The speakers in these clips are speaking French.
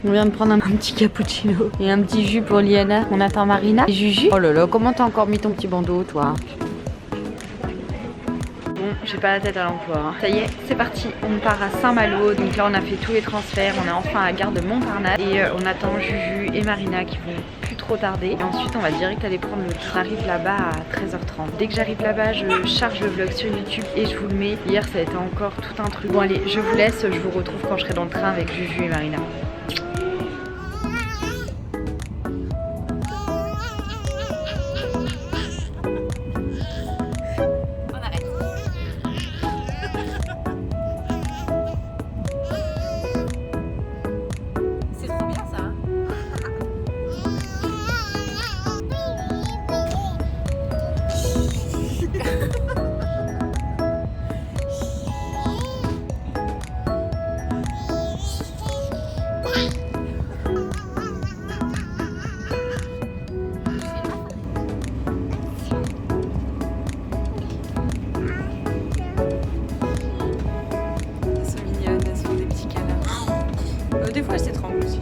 On vient de prendre un petit cappuccino et un petit jus pour Liana. On attend Marina. Et Juju. Oh là là, comment t'as encore mis ton petit bandeau, toi? Bon, j'ai pas la tête à l'emploi. Hein. Ça y est, c'est parti. On part à Saint-Malo. Donc là, on a fait tous les transferts. On est enfin à la gare de Montparnasse. Et on attend Juju et Marina qui vont plus trop tarder. Et ensuite, on va direct aller prendre le train. J'arrive là-bas à 13h30. Dès que j'arrive là-bas, je charge le vlog sur YouTube et je vous le mets. Hier, ça a été encore tout un truc. Bon, allez, je vous laisse. Je vous retrouve quand je serai dans le train avec Juju et Marina. Des fois, c'est trop aussi.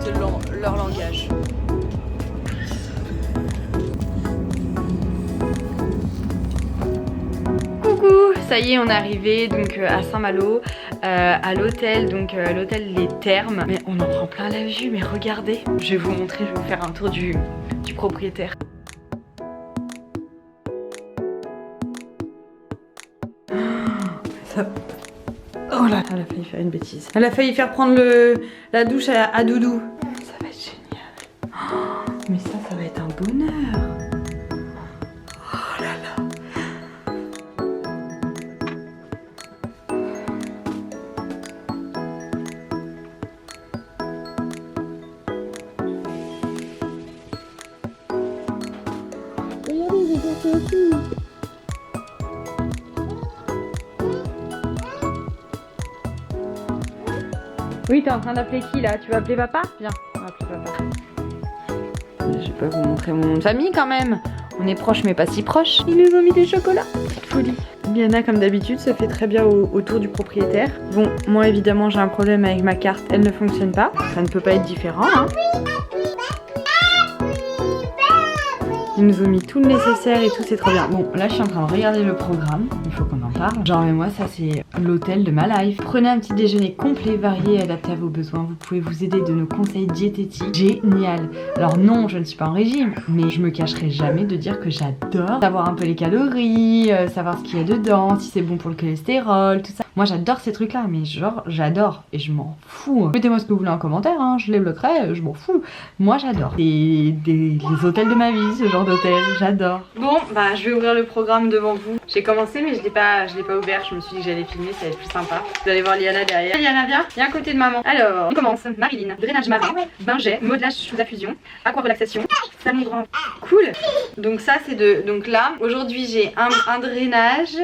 C'est leur langage. Coucou, ça y est, on est arrivé donc à Saint-Malo, à l'hôtel, donc l'hôtel Les Thermes. Mais on en prend plein la vue, mais regardez. Je vais vous montrer, je vais vous faire un tour du propriétaire. Oh là, elle a failli faire une bêtise. Elle a failli faire prendre la douche à Doudou. Ça va être génial. Oh, mais ça va être un bonheur. Oh là là. Regardez, j'ai porté aussi. Oui, t'es en train d'appeler qui là? Tu vas appeler papa? Viens, on va appeler papa. Je vais pas vous montrer mon nom de famille quand même. On est proches mais pas si proches. Ils nous ont mis des chocolats. Petite folie. Liana comme d'habitude se fait très bien autour du propriétaire. Bon, moi évidemment j'ai un problème avec ma carte. Elle ne fonctionne pas. Ça ne peut pas être différent. Hein. Ils nous ont mis tout le nécessaire et tout, c'est trop bien. Bon, là je suis en train de regarder le programme, il faut qu'on en parle. Genre, mais moi ça c'est l'hôtel de ma life. Prenez un petit déjeuner complet, varié et adapté à vos besoins. Vous pouvez vous aider de nos conseils diététiques. Génial. Alors non, je ne suis pas en régime, mais je me cacherai jamais de dire que j'adore savoir un peu les calories, savoir ce qu'il y a dedans, si c'est bon pour le cholestérol, tout ça. Moi j'adore ces trucs là, mais genre j'adore et je m'en fous. Mettez-moi ce que vous voulez en commentaire, hein, je les bloquerai, je m'en fous. Moi j'adore. Les hôtels de ma vie, ce genre d'hôtel, j'adore. Bon, bah je vais ouvrir le programme devant vous. J'ai commencé mais je l'ai pas ouvert, je me suis dit que j'allais filmer, ça va être plus sympa. Vous allez voir Liana derrière. Liana viens à côté de maman. Alors, on commence. Marilyn, drainage marin, bain jet, modelage sous affusion, aquarelaxation, salon grand. Cool. Donc ça c'est donc là, aujourd'hui j'ai un drainage,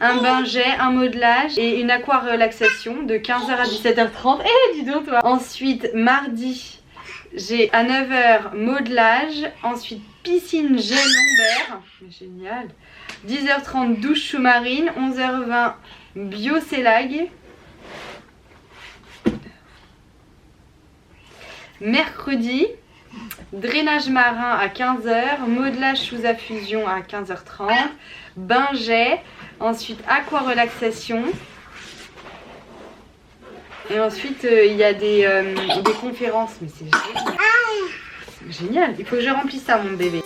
un bain jet, un modelage et une aquarelaxation de 15h à 17h30. Eh dis donc toi. Ensuite mardi, j'ai à 9h modelage, ensuite piscine gel lombaire, génial. 10h30 douche sous-marine, 11h20 biocélag. Mercredi, drainage marin à 15h, modelage sous affusion à 15h30, bain jet, ensuite aquarelaxation. Et ensuite il y a des conférences, mais c'est génial. C'est génial, il faut que je remplisse ça mon bébé.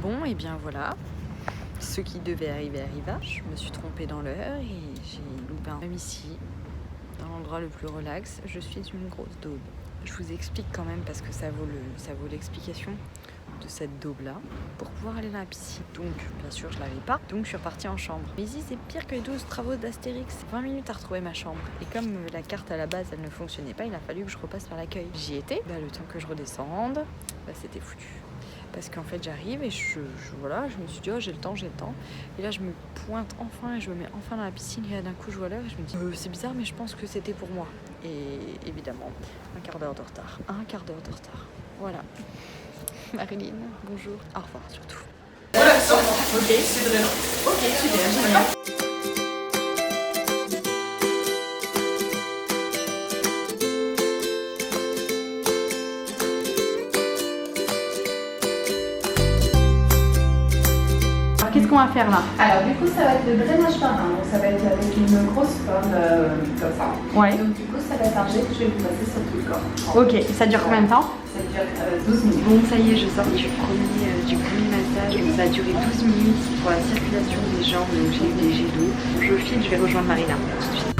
Bon et bien voilà, ce qui devait arriver arriva. Je me suis trompée dans l'heure et j'ai loupé un même ici, dans l'endroit le plus relax. Je suis une grosse daube. Je vous explique quand même parce que ça vaut l'explication. de cette daube-là pour pouvoir aller dans la piscine. Donc, bien sûr, je l'avais pas. Donc, je suis repartie en chambre. Mais ici, c'est pire que les 12 travaux d'Astérix. 20 minutes à retrouver ma chambre. Et comme la carte à la base, elle ne fonctionnait pas, il a fallu que je repasse par l'accueil. J'y étais. Le temps que je redescende, c'était foutu. Parce qu'en fait j'arrive et voilà, je me suis dit oh j'ai le temps. Et là je me pointe enfin et je me mets enfin dans la piscine et là d'un coup je vois l'heure et je me dis c'est bizarre mais je pense que c'était pour moi. Et évidemment, un quart d'heure de retard. Voilà. Marilyn, bonjour. Au revoir surtout. Voilà, ok, c'est vrai. Ok, super, génial. Qu'est-ce qu'on va faire là? Alors du coup ça va être le drainage marin, donc ça va être avec une grosse pomme comme ça. Ouais. Donc du coup ça va être un jet que je vais vous passer sur tout le corps. Ok, ça dure combien de temps? Ça dure 12 minutes. Bon ça y est, je sors du premier massage, donc ça a duré 12 minutes pour la circulation des jambes, donc j'ai eu des jets d'eau. Je file, je vais rejoindre Marina tout de suite.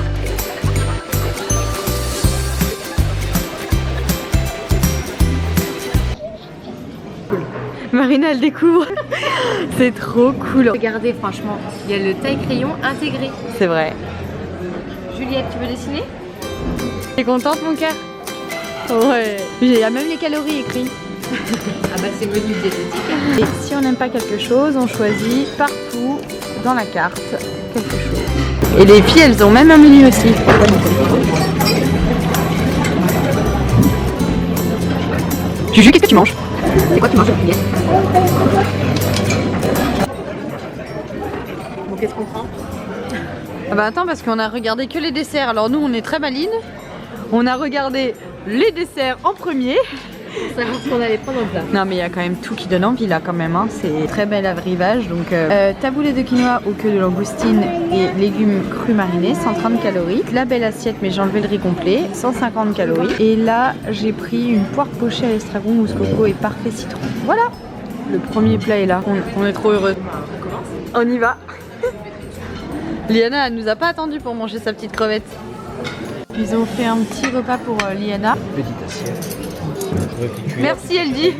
Marina elle découvre. C'est trop cool. Regardez franchement, il y a le taille-crayon intégré. C'est vrai. Juliette, tu veux dessiner? T'es contente mon cœur? Ouais. Il y a même les calories écrites. Ah bah c'est menu diététique. Et si on n'aime pas quelque chose, on choisit partout dans la carte quelque chose. Et les filles elles ont même un menu aussi. Juju, qu'est-ce que tu manges? C'est quoi que tu manges, Juliette? Bon, qu'est-ce qu'on prend? Ah bah attends, parce qu'on a regardé que les desserts. Alors nous, on est très malines. On a regardé les desserts en premier. Pour savoir ce qu'on allait prendre en plat. Non mais il y a quand même tout qui donne envie là quand même. Hein. C'est très bel arrivage. Donc taboulé de quinoa aux queues de langoustine et légumes crus marinés, 130 calories. La belle assiette, mais j'ai enlevé le riz complet, 150 calories. Et là, j'ai pris une poire pochée à l'estragon, mousse coco et parfait citron. Voilà. Le premier plat est là. On est trop heureux. On y va. Liana, elle nous a pas attendu pour manger sa petite crevette. Ils ont fait un petit repas pour Liana. Petite assiette. Merci, elle dit.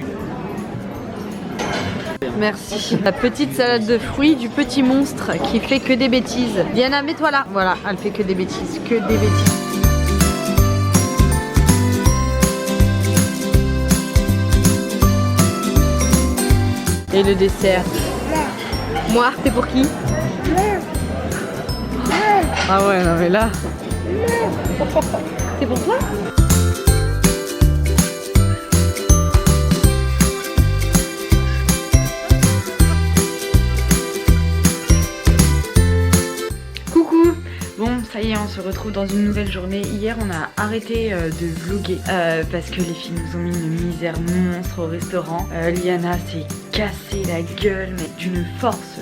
Merci. La petite salade de fruits du petit monstre qui fait que des bêtises. Liana, mets-toi là. Voilà, elle fait que des bêtises, que des bêtises. Et le dessert. Moi, c'est pour qui? Ah ouais, non mais là. C'est pour toi? Coucou. Bon, ça y est, on se retrouve dans une nouvelle journée. Hier, on a arrêté de vlogger parce que les filles nous ont mis une misère monstre au restaurant. Liana s'est cassé la gueule, mais d'une force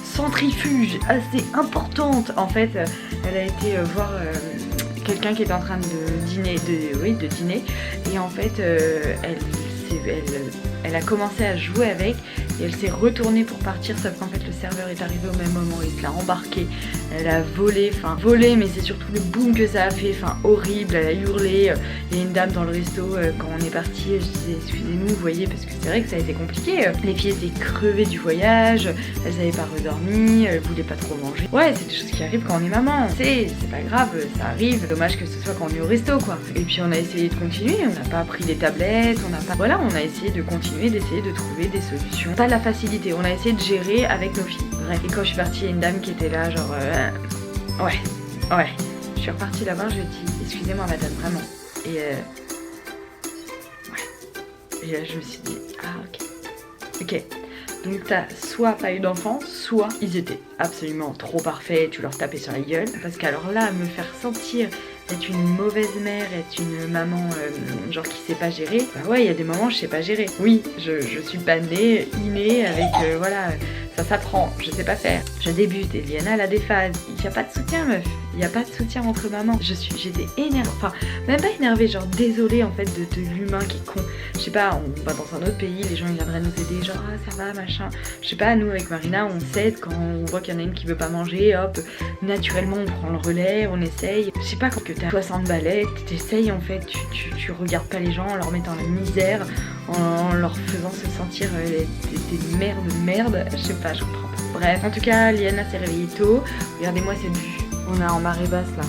centrifuge assez importante. En fait, elle a été voir quelqu'un qui était en train de dîner, de dîner, et en fait, elle a commencé à jouer avec et elle s'est retournée pour partir, sauf qu'en fait le serveur est arrivé au même moment, il l'a embarqué, elle a volé, mais c'est surtout le boom que ça a fait, horrible, elle a hurlé. Il y a une dame dans le resto, quand on est parti, je disais excusez-nous, vous voyez, parce que c'est vrai que ça a été compliqué, les filles étaient crevées du voyage, elles n'avaient pas redormi, elles voulaient pas trop manger. Ouais, c'est des choses qui arrivent quand on est maman, c'est pas grave, ça arrive, dommage que ce soit quand on est au resto quoi. Et puis on a essayé de continuer, on n'a pas pris les tablettes, on a essayé de continuer, d'essayer de trouver des solutions. Pas de la facilité, on a essayé de gérer avec nos filles. Bref, et quand je suis partie, il y a une dame qui était là, genre ouais. Je suis repartie là-bas, je lui ai dit excusez-moi madame, vraiment. Et ouais. Et là je me suis dit ah ok. Donc t'as soit pas eu d'enfants, soit ils étaient absolument trop parfaits, tu leur tapais sur la gueule. Parce qu'alors là, me faire sentir être une mauvaise mère, être une maman genre qui sait pas gérer, bah ouais, il y a des moments je sais pas gérer. Oui, je suis pas innée avec voilà, ça s'apprend, je sais pas faire. Je débute et Liana elle a des phases, il y a pas de soutien meuf, il y a pas de soutien entre mamans. J'étais énervée, enfin même pas énervée, genre désolée en fait de l'humain qui est con. Je sais pas, on va dans un autre pays, les gens ils viendraient nous aider, genre ah ça va machin. Je sais pas, nous avec Marina on s'aide quand on voit qu'il y en a une qui veut pas manger, hop, naturellement on prend le relais, on essaye. Je sais pas, quand t'as 60 balais, t'essayes en fait, tu regardes pas les gens en leur mettant la misère, en leur faisant se sentir des merdes, je sais pas, je comprends pas. Bref, en tout cas, Liana s'est réveillée tôt. Regardez-moi cette vue. On est en marée basse là.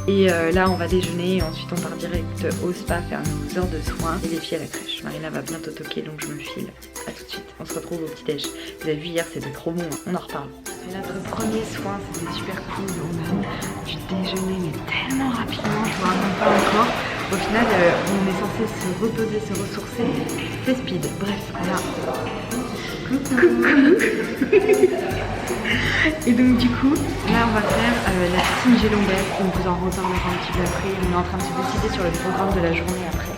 Et là, on va déjeuner et ensuite on part direct au spa faire nos heures de soins et les filles à la crèche. Marina va bientôt toquer donc je me file. À tout de suite. On se retrouve au petit-déj. Vous avez vu hier, c'était trop bon. On en reparle. C'est notre premier soin, c'était super cool. On a eu du déjeuner mais tellement rapidement, je vois même pas encore. Au final, on est censé se reposer, se ressourcer. C'est speed. Bref, là. Coucou. Et donc du coup, là on va faire la piscine Gélombelle. On vous en reparlera un petit peu après. On est en train de se décider sur le programme de la journée après.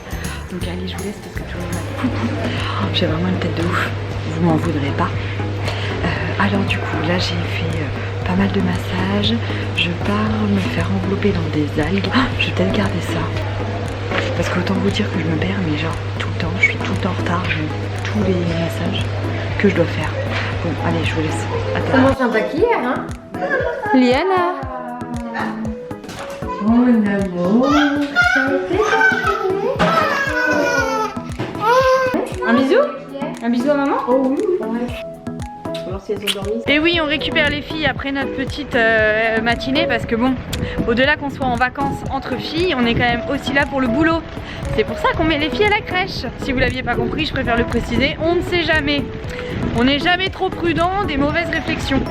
Donc allez, je vous laisse parce que tout le monde a coucou. J'ai vraiment une tête de ouf. Vous m'en voudrez pas. Alors du coup, là j'ai fait pas mal de massages. Je pars me faire envelopper dans des algues. Je vais peut-être garder ça. Parce qu'autant vous dire que je me perds, mais genre tout le temps, je suis tout le temps en retard. J'ai tous les massages que je dois faire. Bon, allez, je vous laisse. Ça mange sympa qu'hier, hein? Liana. Mon amour. Un bisou? Un bisou à maman? Oh oui. On va voir si elles ont dormi. Et oui, on récupère les filles après notre petite matinée parce que bon, au-delà qu'on soit en vacances entre filles, on est quand même aussi là pour le boulot. C'est pour ça qu'on met les filles à la crèche. Si vous l'aviez pas compris, je préfère le préciser, on ne sait jamais. On n'est jamais trop prudent des mauvaises réflexions.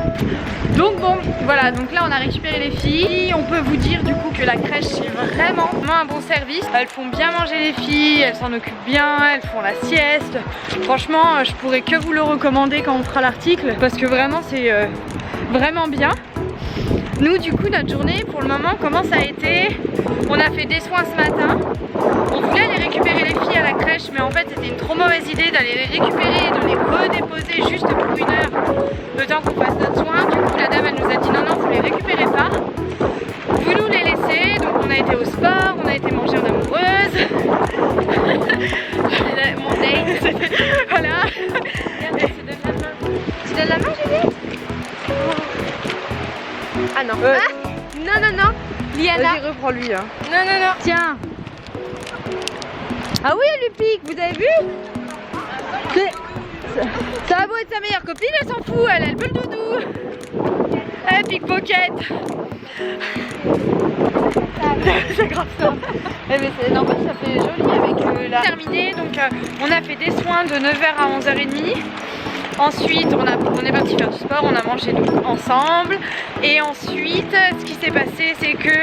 Donc bon, voilà, donc là on a récupéré les filles. On peut vous dire du coup que la crèche c'est vraiment un bon service. Elles font bien manger les filles, elles s'en occupent bien, elles font la sieste. Franchement, je pourrais que vous le recommander quand on fera l'article parce que vraiment c'est vraiment bien. Nous du coup notre journée pour le moment comment ça a été? On a fait des soins ce matin. On voulait aller récupérer les filles à la crèche mais en fait c'était une trop mauvaise idée d'aller les récupérer et de les redéposer juste pour 1 heure le temps qu'on fasse notre soin. Du coup la dame elle nous a dit non vous les récupérez pas, vous nous les laissez. Donc on a été au sport, on a été manger en amoureuse. Mon date. Voilà. Tu donnes la main, Juliette? Ah non. Non. Liana. Vas-y, reprends-lui. Hein. Non. Tiens. Ah oui, elle lui pique, vous avez vu? Ça a beau être sa meilleure copine, elle s'en fout, elle veut le doudou. Elle pickpocket. C'est grave ça. Mais c'est normal, ça fait joli avec la... Terminé, donc on a fait des soins de 9h à 11h30. Ensuite, on est parti faire du sport, on a mangé nous ensemble. Et ensuite, ce qui s'est passé, c'est que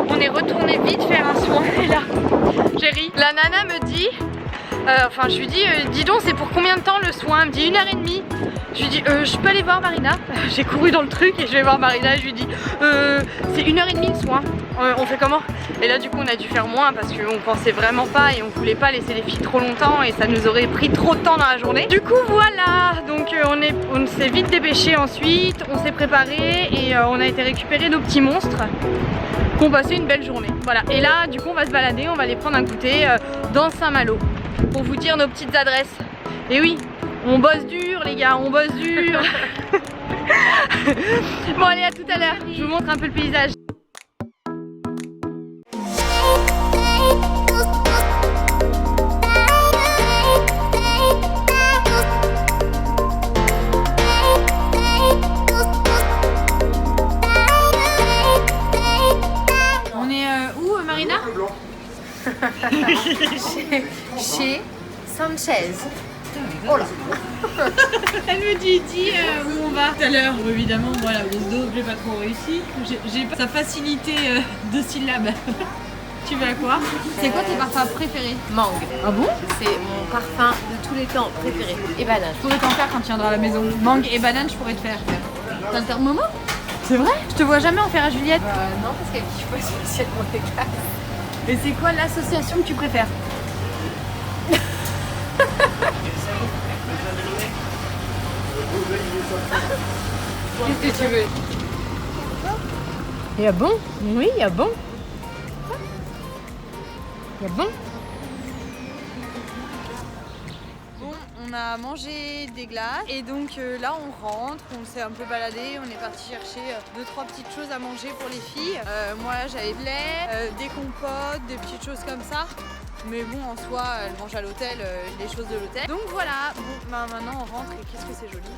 on est retourné vite faire un soin. Et là, j'ai ri. La nana me dit, enfin je lui dis, dis donc, c'est pour combien de temps le soin? Elle me dit 1h30. Je lui dis, je peux aller voir Marina? J'ai couru dans le truc et je vais voir Marina. Je lui dis, c'est 1h30 le soin. On fait comment? Et là du coup on a dû faire moins parce qu'on pensait vraiment pas et on voulait pas laisser les filles trop longtemps et ça nous aurait pris trop de temps dans la journée. Du coup voilà, donc on s'est vite dépêché ensuite, on s'est préparé et on a été récupérer nos petits monstres qui ont passé une belle journée. Voilà, et là du coup on va se balader, on va aller prendre un goûter dans Saint-Malo pour vous dire nos petites adresses. Et oui, on bosse dur les gars, on bosse dur. Bon allez, à tout à l'heure, je vous montre un peu le paysage. On est où Marina? Chez Sanchez. Oh là. Elle me dit où on va tout à l'heure. Évidemment, voilà, le dos, j'ai pas trop réussi. J'ai pas sa facilité de syllabes. Tu veux à quoi? C'est quoi tes parfums préférés? Mangue. Ah bon? C'est mon parfum de tous les temps préféré. Et banane. Je pourrais t'en faire quand tu viendras à la maison. Mangue et banane, je pourrais te faire. T'as le thermomètre? C'est vrai? Je te vois jamais en faire à Juliette. Non, parce qu'elle kiffe pas spécialement les glaces. Et c'est quoi l'association que tu préfères? Qu'est-ce que tu veux? Il y a bon? Oui, il y a bon. Il y a bon. Bon, on a mangé des glaces et donc là on rentre, on s'est un peu baladé, on est parti chercher 2-3 petites choses à manger pour les filles. Moi j'avais de lait, des compotes, des petites choses comme ça. Mais bon, en soi, elle mange à l'hôtel les choses de l'hôtel. Donc voilà, bon, bah, maintenant on rentre et qu'est-ce que c'est joli.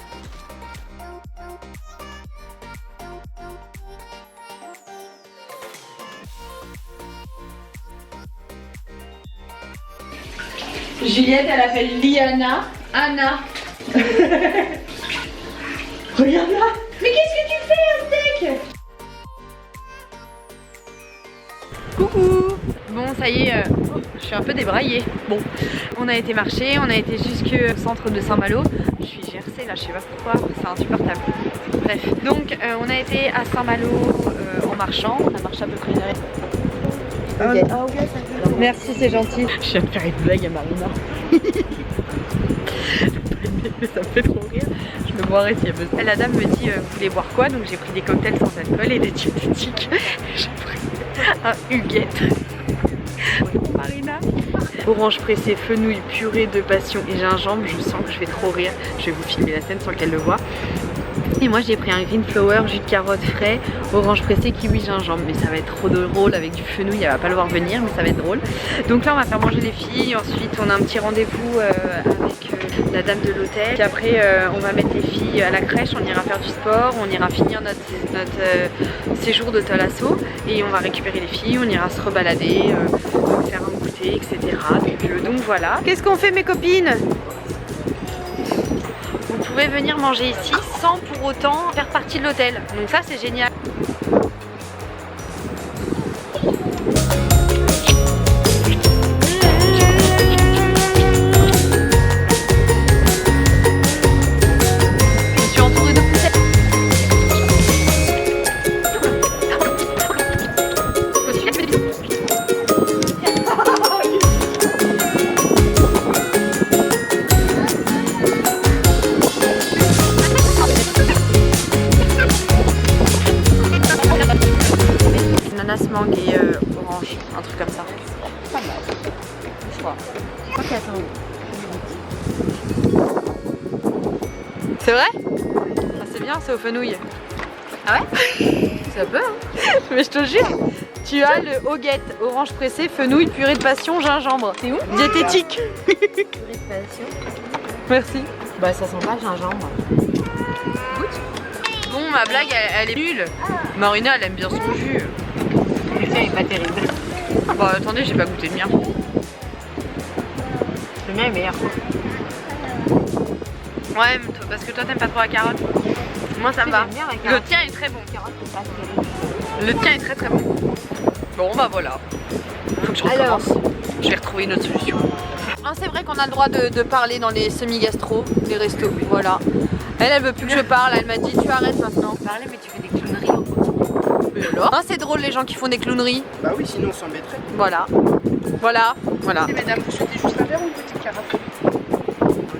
Juliette, elle appelle Liana Anna. Regarde là. Mais qu'est-ce que tu fais, Aztec? Coucou. Bon, ça y est, je suis un peu débraillée. Bon, on a été marcher, on a été jusqu'au centre de Saint-Malo. Je suis GRC là, je sais pas pourquoi, c'est insupportable. Bref, donc on a été à Saint-Malo en marchant. On a marché à peu près une heure. Merci, c'est gentil. Je viens de faire une blague à Marina. Ça me fait trop rire. Je me boirai s'il y a besoin. La dame me dit vous voulez boire quoi? Donc j'ai pris des cocktails sans alcool et des diététiques. J'ai pris un Huguette. Marina. Orange pressé, fenouil, purée de passion et gingembre. Je sens que je vais trop rire. Je vais vous filmer la scène sans qu'elle le voit. Et moi j'ai pris un green flower, jus de carotte frais, orange pressé, kiwi, gingembre. Mais ça va être trop drôle avec du fenouil, elle va pas le voir venir mais ça va être drôle. Donc là on va faire manger les filles, ensuite on a un petit rendez-vous avec la dame de l'hôtel. Puis après on va mettre les filles à la crèche, on ira faire du sport, on ira finir notre séjour de Thalasso et on va récupérer les filles, on ira se rebalader, faire un goûter, etc. Donc voilà. Qu'est-ce qu'on fait mes copines? Vous pouvez venir manger ici sans pour autant faire partie de l'hôtel. Donc ça c'est génial. Je suis entourée de poussettes. Ananas, mangue et orange, un truc comme ça. Pas mal. Je crois. Ok, attends. C'est vrai? Ah, c'est bien, c'est au fenouil. Ah ouais? Ça peut hein. Mais je te jure, tu as le Hoguette, orange pressé, fenouil, purée de passion, gingembre. C'est où? Diététique. Purée de passion. Merci. Bah ça sent pas le gingembre. Bon, ma blague, elle est nulle. Marina, elle aime bien son jus. Le tien est pas terrible. Bah attendez, j'ai pas goûté le mien. Le mien est meilleur. Ouais, parce que toi t'aimes pas trop la carotte. Moi ça me va. Bien, la Le tien est très bon. carotte, c'est pas terrible. Le tien est très très bon. Bon bah voilà. Faut que je recommence. Je vais retrouver une autre solution. Ah, c'est vrai qu'on a le droit de parler dans les semi-gastro, les restos. Voilà. Elle veut plus que je parle. Elle m'a dit tu arrêtes maintenant. Parler, mais tu fais des clowneries en continu. Mais alors hein, c'est drôle les gens qui font des clowneries. Bah oui, sinon on s'embêterait. Voilà. Voilà. Voilà. Et mesdames, vous souhaitez juste un verre ou une petite carafe?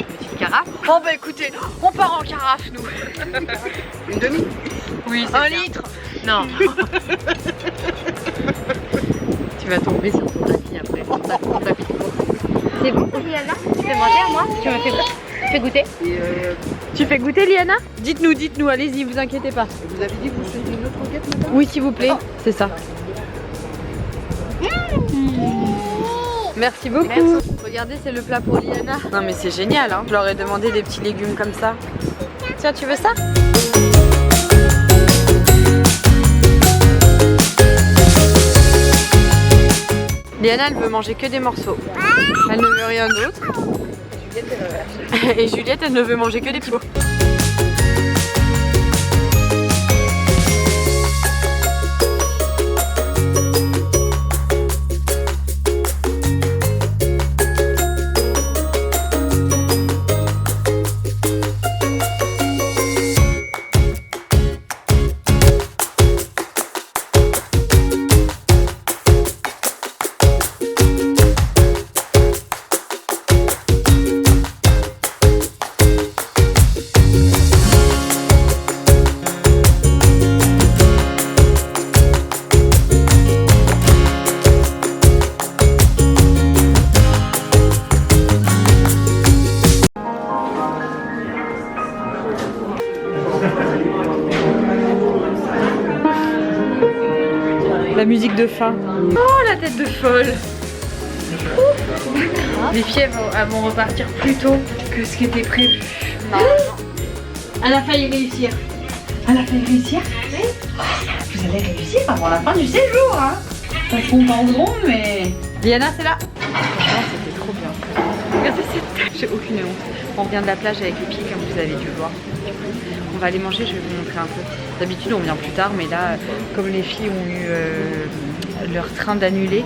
Petite carafe. Oh bah écoutez, on part en carafe nous. Une demi? Oui, Un litre. Non. Tu vas tomber sur ton tapis après. Ton tapis de course. C'est bon, Liana? Tu fais manger à moi? Tu me fais goûter? Et Tu fais goûter Liana? Dites-nous, allez-y, vous inquiétez pas. vous avez dit que vous souhaitez une autre roquette, madame? Oui, s'il vous plaît, c'est ça. Merci beaucoup. Merci. Regardez, c'est le plat pour Liana. Non mais c'est génial, hein. Je leur ai demandé des petits légumes comme ça. Tiens, tu veux ça? Liana, elle veut manger que des morceaux. Elle ne veut rien d'autre. Et Juliette, elle ne veut manger que des petits pots. La musique de fin. Oh la tête de folle. Ouh. Les filles elles vont repartir plus tôt que ce qui était prévu. Non. Elle a failli réussir. Elle a failli réussir? Oui. Vous allez réussir avant la fin du séjour, hein. Ça se compte en secondes, mais... Liana, c'est là. Franchement, c'était trop bien. Regardez cette tête. J'ai aucune honte. On revient de la plage avec les pieds, comme vous avez dû le voir. On va aller manger, je vais vous montrer un peu. D'habitude, on vient plus tard, mais là, comme les filles ont eu leur train d'annuler,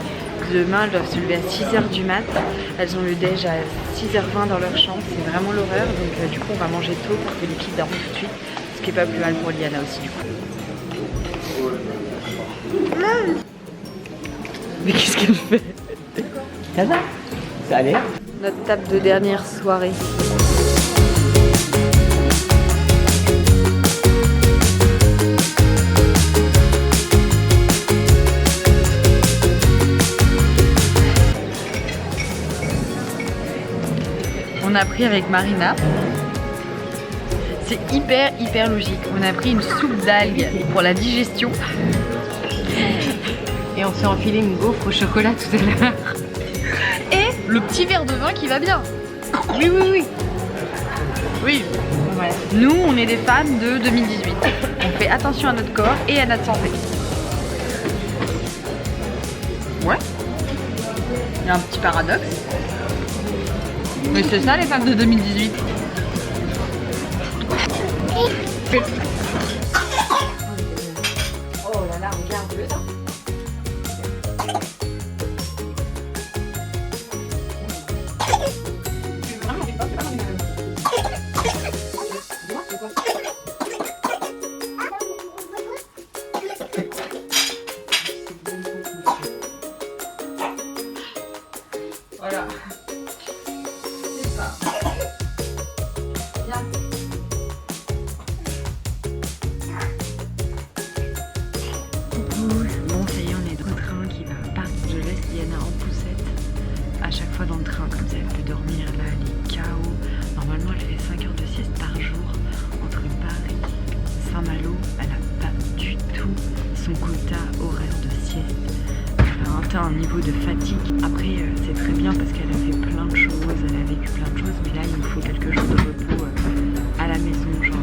demain, elles doivent se lever à 6h du mat. Elles ont le déj à 6h20 dans leur chambre. C'est vraiment l'horreur. Donc, du coup, on va manger tôt pour que les filles dorment tout de suite. Ce qui est pas plus mal pour Liana aussi, du coup. Mais qu'est-ce qu'elle fait? Ça va? Ça allait? Notre table de dernière soirée. On a pris avec Marina. C'est hyper logique. On a pris une soupe d'algues pour la digestion. Et on s'est enfilé une gaufre au chocolat tout à l'heure. Et le petit verre de vin qui va bien. Oui. Oui. Ouais. Nous, on est des femmes de 2018. On fait attention à notre corps et à notre santé. Ouais. Il y a un petit paradoxe. Mais c'est ça les femmes de 2018. Oh là là, regarde ça. Voilà. C'est ça. Viens. Bon, ça y est, on est dans le train qui va partir. Je laisse Liana en poussette à chaque fois dans le train, comme ça elle peut dormir. Là, elle est KO. Normalement, elle fait 5 heures de sieste par jour entre Paris et Saint-Malo. Elle n'a pas du tout son quota horaire de sieste. Elle a atteint un niveau de fatigue. Après, c'est très bien parce qu'elle a fait plein de choses, elle a vécu plein de choses, mais là, il nous faut quelques jours de repos à la maison, genre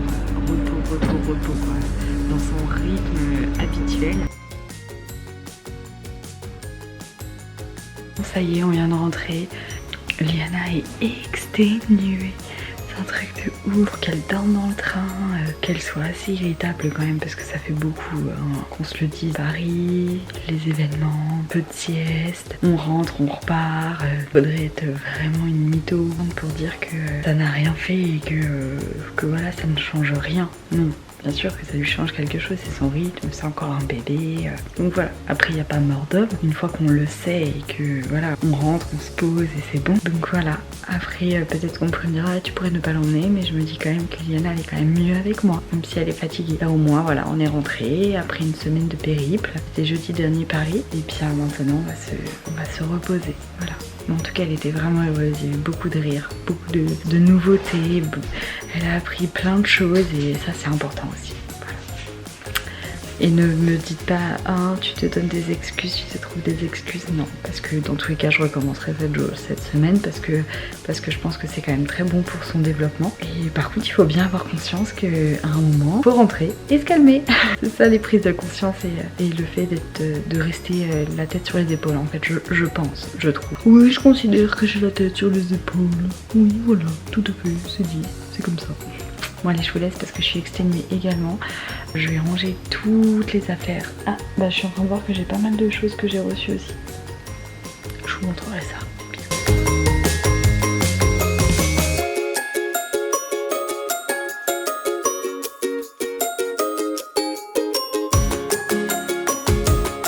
repos, quoi, dans son rythme habituel. Ça y est, on vient de rentrer. Liana est exténuée. C'est un truc de ouf, qu'elle dorme dans le train, qu'elle soit assez irritable quand même parce que ça fait beaucoup, qu'on se le dise. Paris, les événements, peu de sieste, on rentre, on repart. Faudrait être vraiment une mytho pour dire que ça n'a rien fait et que voilà, ça ne change rien. Non. Bien sûr que ça lui change quelque chose, c'est son rythme, c'est encore un bébé. Donc voilà, après il n'y a pas mort d'homme. Une fois qu'on le sait et que voilà, on rentre, on se pose et c'est bon. Donc voilà, après peut-être qu'on pourrait me dire ah, tu pourrais ne pas l'emmener, mais je me dis quand même que Liana elle est quand même mieux avec moi, même si elle est fatiguée. Là au moins voilà, on est rentré après une semaine de périple. C'était jeudi dernier Paris et puis maintenant on va se reposer. Voilà. Mais en tout cas elle était vraiment heureuse, il y a eu beaucoup de rire, beaucoup de nouveautés, elle a appris plein de choses et ça c'est important aussi. Voilà. Et ne me dites pas ah tu te donnes des excuses, tu te trouves des excuses, non, parce que dans tous les cas je recommencerai cette semaine parce que je pense que c'est quand même très bon pour son développement. Et par contre il faut bien avoir conscience qu'à un moment il faut rentrer et se calmer. C'est ça les prises de conscience et le fait de rester la tête sur les épaules en fait, je pense, je trouve. Oui, je considère que j'ai la tête sur les épaules. Oui voilà, tout à fait, c'est dit, c'est comme ça. Bon allez, je vous laisse parce que je suis exténuée également. Je vais ranger toutes les affaires. Ah bah je suis en train de voir que j'ai pas mal de choses que j'ai reçues aussi. Je vous montrerai ça.